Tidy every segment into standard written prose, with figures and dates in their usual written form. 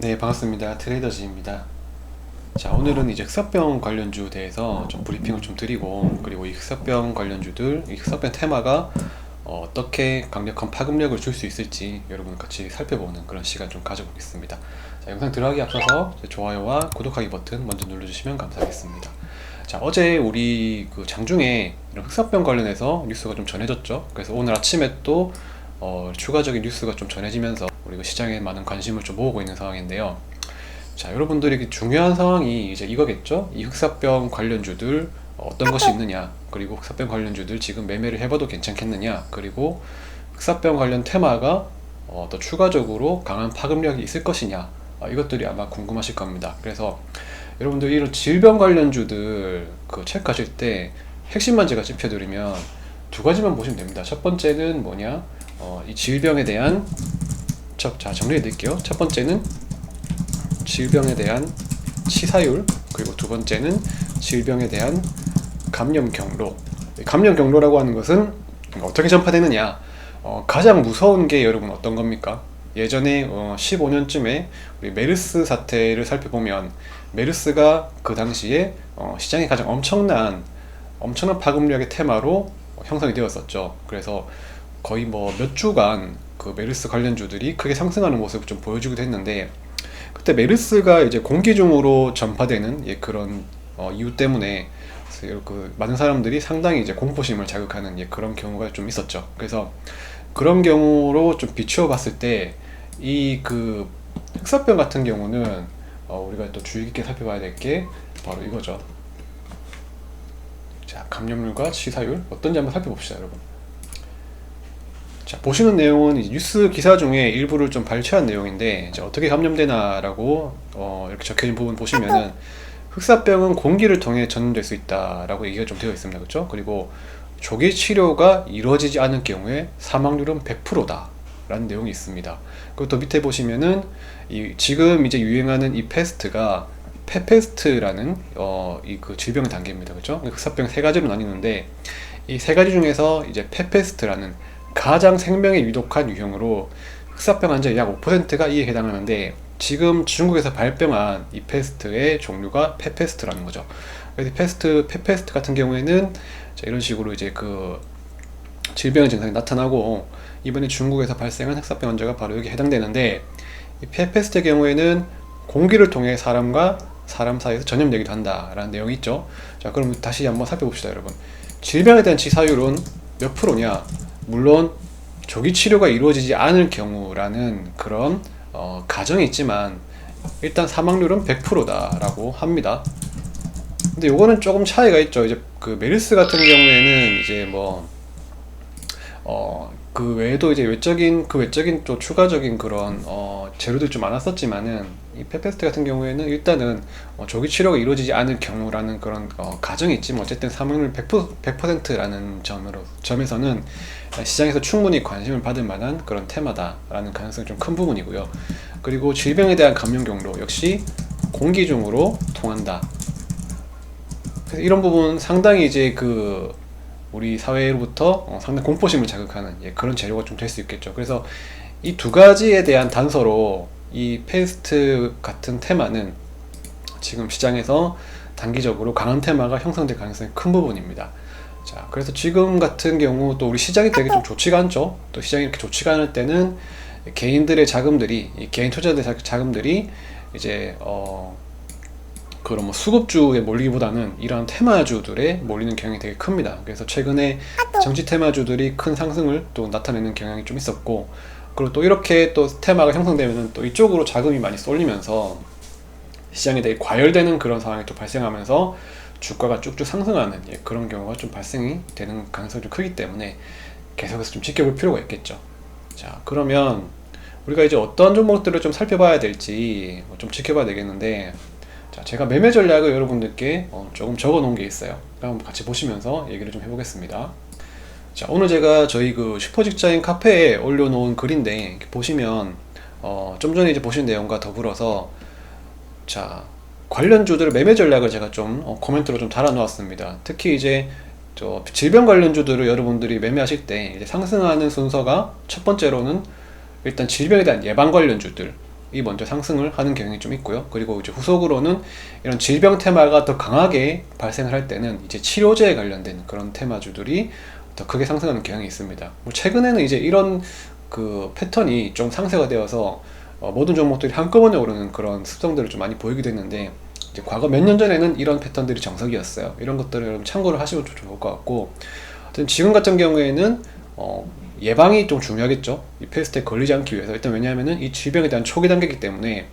네, 반갑습니다. 트레이더즈입니다. 자, 오늘은 이제 흑사병 관련주에 대해서 좀 브리핑을 좀 드리고, 그리고 이 흑사병 관련주들, 이 흑사병 테마가 어떻게 강력한 파급력을 줄 수 있을지 여러분 같이 살펴보는 그런 시간 좀 가져보겠습니다. 자, 영상 들어가기 앞서서 좋아요와 구독하기 버튼 먼저 눌러주시면 감사하겠습니다. 자, 어제 우리 그 장중에 이런 흑사병 관련해서 뉴스가 좀 전해졌죠. 그래서 오늘 아침에 또 추가적인 뉴스가 좀 전해지면서 우리 그 시장에 많은 관심을 좀 모으고 있는 상황인데요. 자, 여러분들에게 중요한 상황이 이제 이거겠죠. 이 흑사병 관련주들 어떤 것이 있느냐, 그리고 흑사병 관련주들 지금 매매를 해봐도 괜찮겠느냐, 그리고 흑사병 관련 테마가 또 추가적으로 강한 파급력이 있을 것이냐, 이것들이 아마 궁금하실 겁니다. 그래서 여러분들 이런 질병 관련주들 그 체크하실 때 핵심만 제가 짚어드리면 두 가지만 보시면 됩니다. 첫 번째는 뭐냐, 이 질병에 대한 자, 정리해 드릴게요. 첫 번째는 질병에 대한 치사율, 그리고 두 번째는 질병에 대한 감염 경로. 감염 경로라고 하는 것은 어떻게 전파되느냐, 가장 무서운 게 여러분 어떤 겁니까? 예전에 15년쯤에 우리 메르스 사태를 살펴보면 메르스가 그 당시에 시장에 가장 엄청난 파급력의 테마로 형성이 되었었죠. 그래서 거의 뭐 몇 주간 그 메르스 관련주들이 크게 상승하는 모습을 좀 보여주기도 했는데, 그때 메르스가 이제 공기 중으로 전파되는 그런 이유 때문에 그 많은 사람들이 상당히 이제 공포심을 자극하는 그런 경우가 좀 있었죠. 그래서 그런 경우로 좀 비추어 봤을 때 이 그 흑사병 같은 경우는 우리가 또 주의 깊게 살펴봐야 될 게 바로 이거죠. 자, 감염률과 치사율 어떤지 한번 살펴봅시다, 여러분. 자, 보시는 내용은 이 뉴스 기사 중에 일부를 좀 발췌한 내용인데, 이제 어떻게 감염되나라고 이렇게 적혀진 부분 보시면은 흑사병은 공기를 통해 전염될 수 있다라고 얘기가 좀 되어 있습니다. 그렇죠? 그리고 조기 치료가 이루어지지 않을 경우에 사망률은 100%다 라는 내용이 있습니다. 그리고 또 밑에 보시면은 지금 이제 유행하는 이 패스트가 페페스트라는 이 그 질병의 단계입니다. 그렇죠? 흑사병 세 가지로 나뉘는데 이 세 가지 중에서 이제 페페스트라는 가장 생명에 위독한 유형으로 흑사병 환자의 약 5%가 이에 해당하는데, 지금 중국에서 발병한 이 페스트의 종류가 페페스트라는 거죠. 그래서 페페스트 같은 경우에는 이런 식으로 이제 그 질병의 증상이 나타나고, 이번에 중국에서 발생한 흑사병 환자가 바로 여기 해당되는데, 이 페페스트의 경우에는 공기를 통해 사람과 사람 사이에서 전염되기도 한다라는 내용이 있죠. 자, 그럼 다시 한번 살펴봅시다, 여러분. 질병에 대한 치사율은 몇 프로냐? 물론 조기 치료가 이루어지지 않을 경우라는 그런 가정이 있지만 일단 사망률은 100%다라고 합니다. 근데 요거는 조금 차이가 있죠. 이제 그 메르스 같은 경우에는 이제 뭐 그 외에도 이제 외적인 또 추가적인 그런 재료들이 좀 많았었지만은, 이 페페스트 같은 경우에는 일단은 조기 치료가 이루어지지 않을 경우라는 그런 가정이 있지만 어쨌든 사망률 100%라는 점에서는 시장에서 충분히 관심을 받을 만한 그런 테마다라는 가능성이 좀 큰 부분이고요. 그리고 질병에 대한 감염 경로 역시 공기 중으로 통한다. 그래서 이런 부분 상당히 이제 그 우리 사회로부터 상당히 공포심을 자극하는 그런 재료가 좀 될 수 있겠죠. 그래서 이 두 가지에 대한 단서로 이 페스트 같은 테마는 지금 시장에서 단기적으로 강한 테마가 형성될 가능성이 큰 부분입니다. 자, 그래서 지금 같은 경우 또 우리 시장이 되게 좀 좋지가 않죠. 또 시장이 이렇게 좋지가 않을 때는 개인들의 자금들이, 이 개인 투자자들의 자금들이 이제 그런 뭐 수급주에 몰리기보다는 이러한 테마주들에 몰리는 경향이 되게 큽니다. 그래서 최근에 정치 테마주들이 큰 상승을 또 나타내는 경향이 좀 있었고, 그리고 또 이렇게 또 테마가 형성되면은 또 이쪽으로 자금이 많이 쏠리면서 시장에 되게 과열되는 그런 상황이 또 발생하면서 주가가 쭉쭉 상승하는 그런 경우가 좀 발생이 되는 가능성이 좀 크기 때문에 계속해서 좀 지켜볼 필요가 있겠죠. 자, 그러면 우리가 이제 어떤 종목들을 좀 살펴봐야 될지 좀 지켜봐야 되겠는데, 자, 제가 매매 전략을 여러분들께 조금 적어 놓은 게 있어요. 한번 같이 보시면서 얘기를 좀 해보겠습니다. 자, 오늘 제가 저희 그 슈퍼직자인 카페에 올려놓은 글인데, 이렇게 보시면 좀 전에 이제 보신 내용과 더불어서 자, 관련주들 매매 전략을 제가 좀 코멘트로 좀 달아 놓았습니다. 특히 이제 질병 관련주들을 여러분들이 매매하실 때 이제 상승하는 순서가 첫 번째로는 일단 질병에 대한 예방 관련주들, 먼저 상승을 하는 경향이 좀 있고요. 그리고 이제 후속으로는 이런 질병 테마가 더 강하게 발생을 할 때는 이제 치료제에 관련된 그런 테마주들이 더 크게 상승하는 경향이 있습니다. 뭐 최근에는 이제 이런 그 패턴이 좀 상쇄가 되어서 모든 종목들이 한꺼번에 오르는 그런 습성들을 좀 많이 보이기도 했는데, 이제 과거 몇 년 전에는 이런 패턴들이 정석이었어요. 이런 것들을 여러분 참고를 하시면 좀 좋을 것 같고, 하여튼 지금 같은 경우에는 예방이 좀 중요하겠죠. 이 페스트에 걸리지 않기 위해서. 일단 왜냐하면은 이 질병에 대한 초기 단계이기 때문에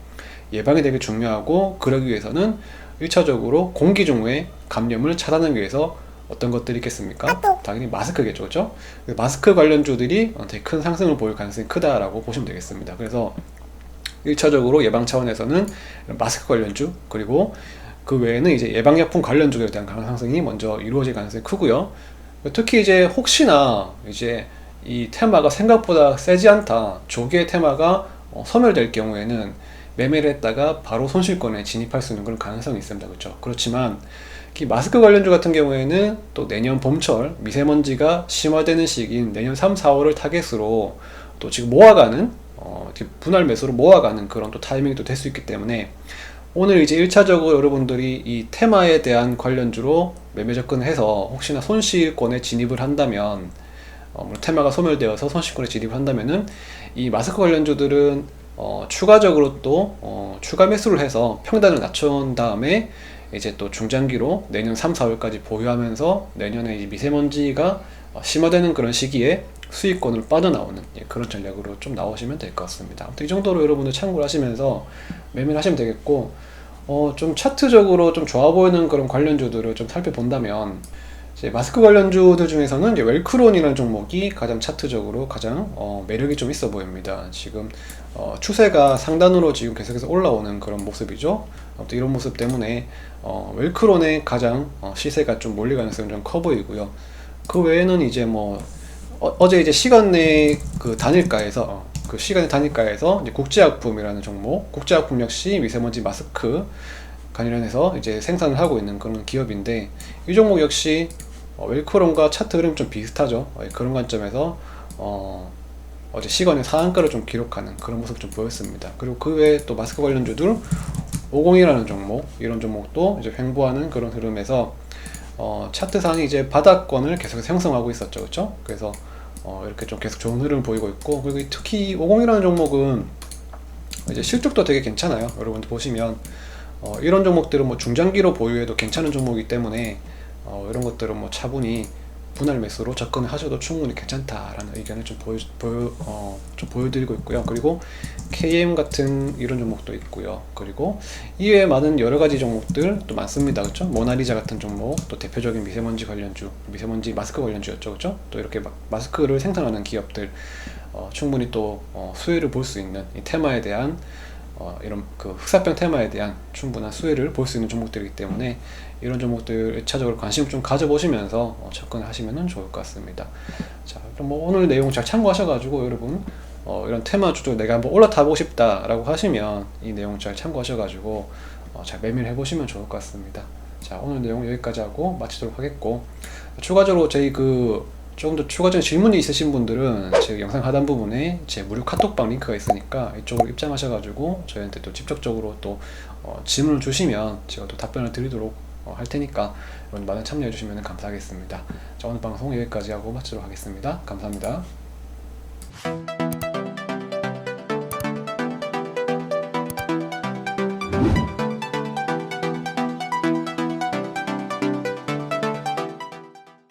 예방이 되게 중요하고, 그러기 위해서는 1차적으로 공기 중에 감염을 차단하기 위해서 어떤 것들이 있겠습니까? 당연히 마스크겠죠, 그렇죠? 마스크 관련주들이 되게 큰 상승을 보일 가능성이 크다라고 보시면 되겠습니다. 그래서 1차적으로 예방 차원에서는 마스크 관련주, 그리고 그 외에는 이제 예방약품 관련주에 대한 상승이 먼저 이루어질 가능성이 크고요. 특히 이제 혹시나 이제 이 테마가 생각보다 세지 않다, 조기의 테마가 소멸될 경우에는 매매를 했다가 바로 손실권에 진입할 수 있는 그런 가능성이 있습니다. 그렇죠? 그렇지만 이 마스크 관련주 같은 경우에는 또 내년 봄철 미세먼지가 심화되는 시기인 내년 3, 4월을 타겟으로 또 지금 모아가는 분할 매수로 모아가는 그런 또 타이밍이 또 될 수 있기 때문에, 오늘 이제 1차적으로 여러분들이 이 테마에 대한 관련주로 매매 접근해서 혹시나 손실권에 진입을 한다면, 테마가 소멸되어서 손실권에 진입을 한다면은 이 마스크 관련주들은 추가적으로 또 추가 매수를 해서 평단을 낮춘 다음에 이제 또 중장기로 내년 3, 4월까지 보유하면서 내년에 이 미세먼지가 심화되는 그런 시기에 수익권을 빠져나오는 그런 전략으로 좀 나오시면 될 것 같습니다. 아무튼 이 정도로 여러분들 참고를 하시면서 매매를 하시면 되겠고, 좀 차트적으로 좀 좋아 보이는 그런 관련주들을 좀 살펴본다면, 이제 마스크 관련주들 중에서는 이제 웰크론이라는 종목이 가장 차트적으로 가장 매력이 좀 있어 보입니다. 지금 추세가 상단으로 지금 계속해서 올라오는 그런 모습이죠. 아무튼 이런 모습 때문에 웰크론의 가장 시세가 좀 몰릴 가능성이 좀 커 보이고요. 그 외에는 이제 뭐 어제 이제 시간 내 그 단일가에서 그 시간의 단일가에서 이제 국제약품이라는 종목, 국제약품 역시 미세먼지 마스크 관련해서 이제 생산을 하고 있는 그런 기업인데, 이 종목 역시 웰크론과 차트 흐름 좀 비슷하죠. 그런 관점에서 어제 시간의 상한가를 좀 기록하는 그런 모습 좀 보였습니다. 그리고 그 외에 또 마스크 관련주들 50이라는 종목, 이런 종목도 이제 횡보하는 그런 흐름에서 차트상이 이제 바닥권을 계속해서 형성하고 있었죠, 그렇죠? 그래서 이렇게 좀 계속 좋은 흐름을 보이고 있고, 그리고 특히 50이라는 종목은 이제 실적도 되게 괜찮아요. 여러분들 보시면 이런 종목들은 뭐 중장기로 보유해도 괜찮은 종목이기 때문에 이런 것들은 뭐 차분히 분할 매수로 접근을 하셔도 충분히 괜찮다라는 의견을 좀 보여드리고 있고요. 그리고 KM 같은 이런 종목도 있고요. 그리고 이외에 많은 여러 가지 종목들 또 많습니다. 그렇죠? 모나리자 같은 종목, 또 대표적인 미세먼지 관련주, 미세먼지 마스크 관련주였죠. 그렇죠? 또 이렇게 마스크를 생산하는 기업들 충분히 또 수혜를 볼 수 있는 이 테마에 대한 이런 그 흑사병 테마에 대한 충분한 수혜를 볼 수 있는 종목들이기 때문에 이런 종목들 1차적으로 관심 좀 가져보시면서 접근을 하시면 좋을 것 같습니다. 자, 그럼 뭐 오늘 내용 잘 참고하셔가지고 여러분 이런 테마주도 내가 한번 올라타보고 싶다라고 하시면 이 내용 잘 참고하셔가지고 잘 매매를 해보시면 좋을 것 같습니다. 자, 오늘 내용 여기까지 하고 마치도록 하겠고, 추가적으로 저희 조금 더 추가적인 질문이 있으신 분들은 제 영상 하단 부분에 제 무료 카톡방 링크가 있으니까 이쪽으로 입장하셔가지고 저희한테 또 직접적으로 또 질문을 주시면 제가 또 답변을 드리도록 할 테니까 여러분 많은 참여해 주시면 감사하겠습니다. 자, 오늘 방송 여기까지 하고 마치도록 하겠습니다. 감사합니다.